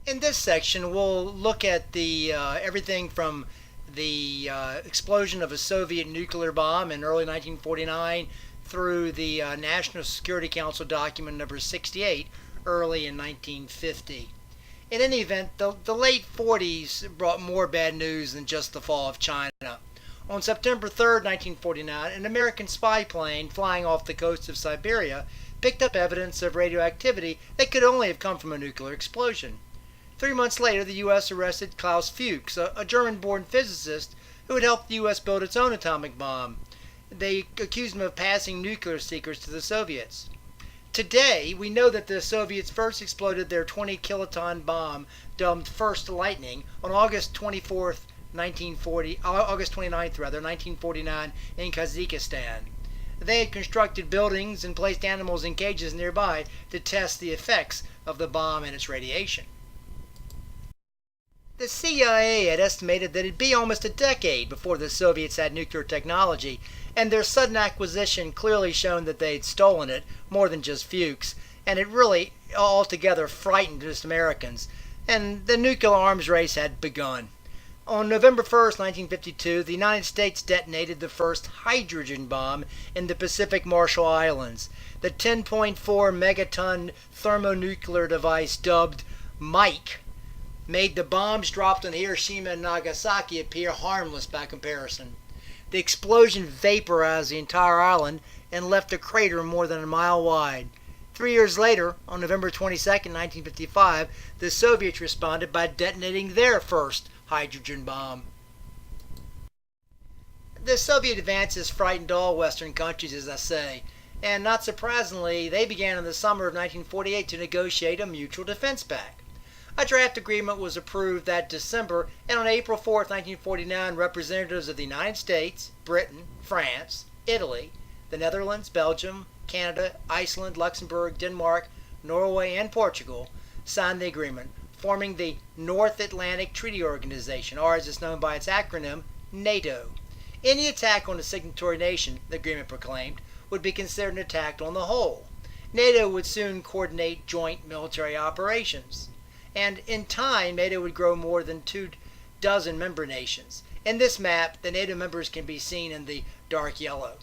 In this section, we'll look at the everything from the explosion of a Soviet nuclear bomb in early 1949 through the National Security Council document number 68 early in 1950. In any event, the late 40s brought more bad news than just the fall of China. On September 3, 1949, an American spy plane flying off the coast of Siberia picked up evidence of radioactivity that could only have come from a nuclear explosion. 3 months later, the U.S. arrested Klaus Fuchs, a German-born physicist who had helped the U.S. build its own atomic bomb. They accused him of passing nuclear secrets to the Soviets. Today, we know that the Soviets first exploded their 20-kiloton bomb, dubbed First Lightning, on August 29th, 1949, in Kazakhstan. They had constructed buildings and placed animals in cages nearby to test the effects of the bomb and its radiation. The CIA had estimated that it'd be almost a decade before the Soviets had nuclear technology, and their sudden acquisition clearly shown that they'd stolen it, more than just Fuchs, and it really altogether frightened just Americans, and the nuclear arms race had begun. On November 1st, 1952, the United States detonated the first hydrogen bomb in the Pacific Marshall Islands. The 10.4 megaton thermonuclear device dubbed Mike made the bombs dropped on Hiroshima and Nagasaki appear harmless by comparison. The explosion vaporized the entire island and left a crater more than a mile wide. 3 years later, on November 22, 1955, the Soviets responded by detonating their first hydrogen bomb. The Soviet advances frightened all Western countries, as I say, and not surprisingly, they began in the summer of 1948 to negotiate a mutual defense pact. A draft agreement was approved that December, and on April 4, 1949, representatives of the United States, Britain, France, Italy, the Netherlands, Belgium, Canada, Iceland, Luxembourg, Denmark, Norway, and Portugal signed the agreement, forming the North Atlantic Treaty Organization, or as it's known by its acronym, NATO. Any attack on a signatory nation, the agreement proclaimed, would be considered an attack on the whole. NATO would soon coordinate joint military operations. And in time, NATO would grow more than 24 member nations. In this map, the NATO members can be seen in the dark yellow.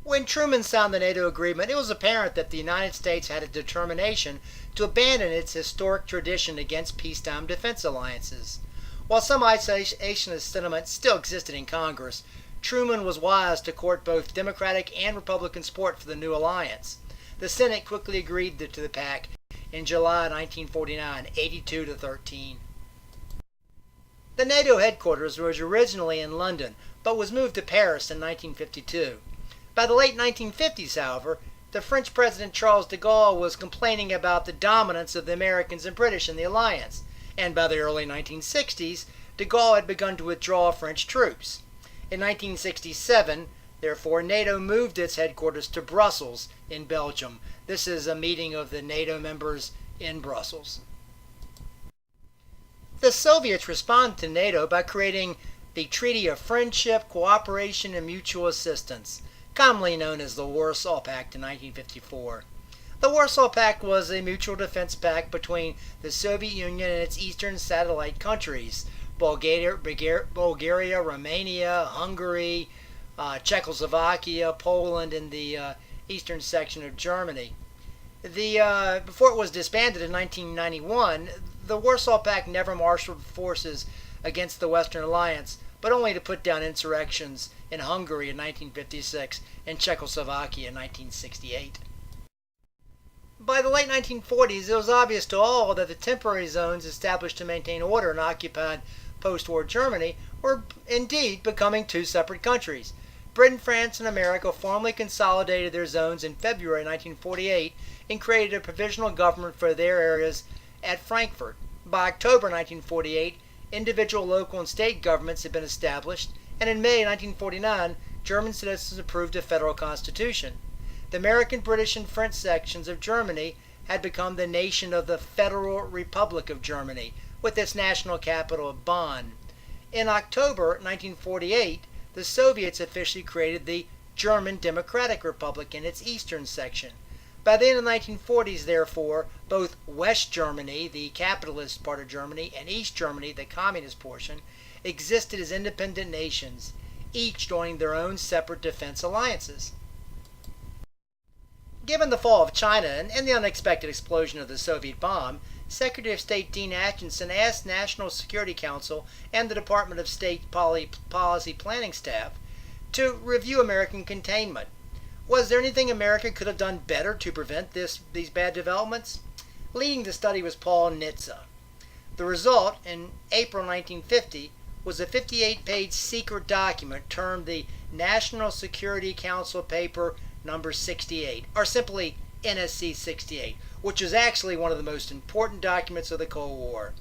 When Truman signed the NATO agreement, it was apparent that the United States had a determination to abandon its historic tradition against peacetime defense alliances. While some isolationist sentiment still existed in Congress, Truman was wise to court both Democratic and Republican support for the new alliance. The Senate quickly agreed to the pact in July 1949, 82-13. The NATO headquarters was originally in London, but was moved to Paris in 1952. By the late 1950s, however, the French President Charles de Gaulle was complaining about the dominance of the Americans and British in the alliance, and by the early 1960s, de Gaulle had begun to withdraw French troops. In 1967, therefore, NATO moved its headquarters to Brussels in Belgium. This is a meeting of the NATO members in Brussels. The Soviets responded to NATO by creating the Treaty of Friendship, Cooperation, and Mutual Assistance, commonly known as the Warsaw Pact in 1954. The Warsaw Pact was a mutual defense pact between the Soviet Union and its eastern satellite countries, Bulgaria, Romania, Hungary, Czechoslovakia, Poland, and the eastern section of Germany. Before it was disbanded in 1991, the Warsaw Pact never marshaled forces against the Western Alliance, but only to put down insurrections in Hungary in 1956 and Czechoslovakia in 1968. By the late 1940s, it was obvious to all that the temporary zones established to maintain order in occupied post-war Germany were indeed becoming two separate countries. Britain, France, and America formally consolidated their zones in February 1948 and created a provisional government for their areas at Frankfurt. By October 1948, individual local and state governments had been established, and in May 1949, German citizens approved a federal constitution. The American, British, and French sections of Germany had become the nation of the Federal Republic of Germany, with its national capital of Bonn. In October 1948, the Soviets officially created the German Democratic Republic in its eastern section. By the end of the 1940s, therefore, both West Germany, the capitalist part of Germany, and East Germany, the communist portion, existed as independent nations, each joining their own separate defense alliances. Given the fall of China and the unexpected explosion of the Soviet bomb, Secretary of State Dean Acheson asked National Security Council and the Department of State Policy Planning Staff to review American containment. Was there anything America could have done better to prevent these bad developments? Leading the study was Paul Nitze. The result, in April 1950, was a 58-page secret document termed the National Security Council Paper Number 68, or simply NSC 68, which is actually one of the most important documents of the Cold War.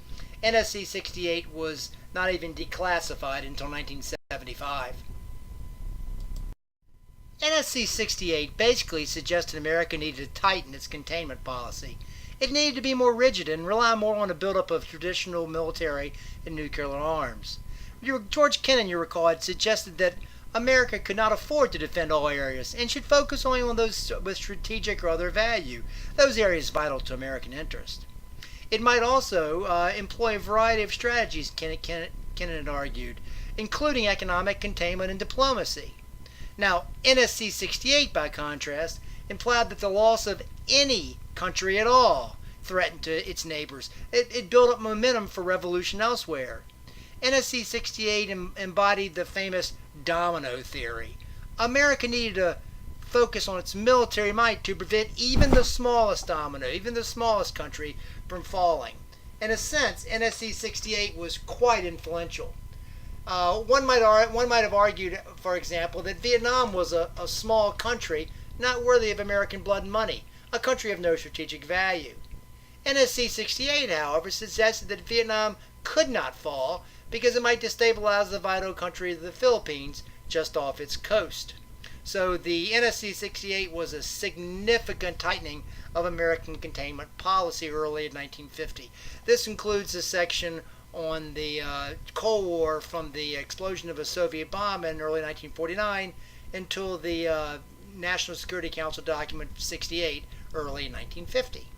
NSC 68 was not even declassified until 1975. NSC 68 basically suggested America needed to tighten its containment policy. It needed to be more rigid and rely more on the buildup of traditional military and nuclear arms. George Kennan, you recall, had suggested that America could not afford to defend all areas and should focus only on those with strategic or other value, those areas vital to American interest. It might also employ a variety of strategies, Kennan had argued, including economic containment and diplomacy. Now, NSC 68, by contrast, implied that the loss of any country at all threatened to its neighbors. It built up momentum for revolution elsewhere. NSC 68 embodied the famous Domino Theory. America needed to focus on its military might to prevent even the smallest domino, even the smallest country, from falling. In a sense, NSC 68 was quite influential. One might have argued, for example, that Vietnam was a small country not worthy of American blood and money, a country of no strategic value. NSC 68, however, suggested that Vietnam could not fall because it might destabilize the vital country of the Philippines just off its coast. So the NSC 68 was a significant tightening of American containment policy early in 1950. This includes a section on the Cold War from the explosion of a Soviet bomb in early 1949 until the National Security Council document 68 early in 1950.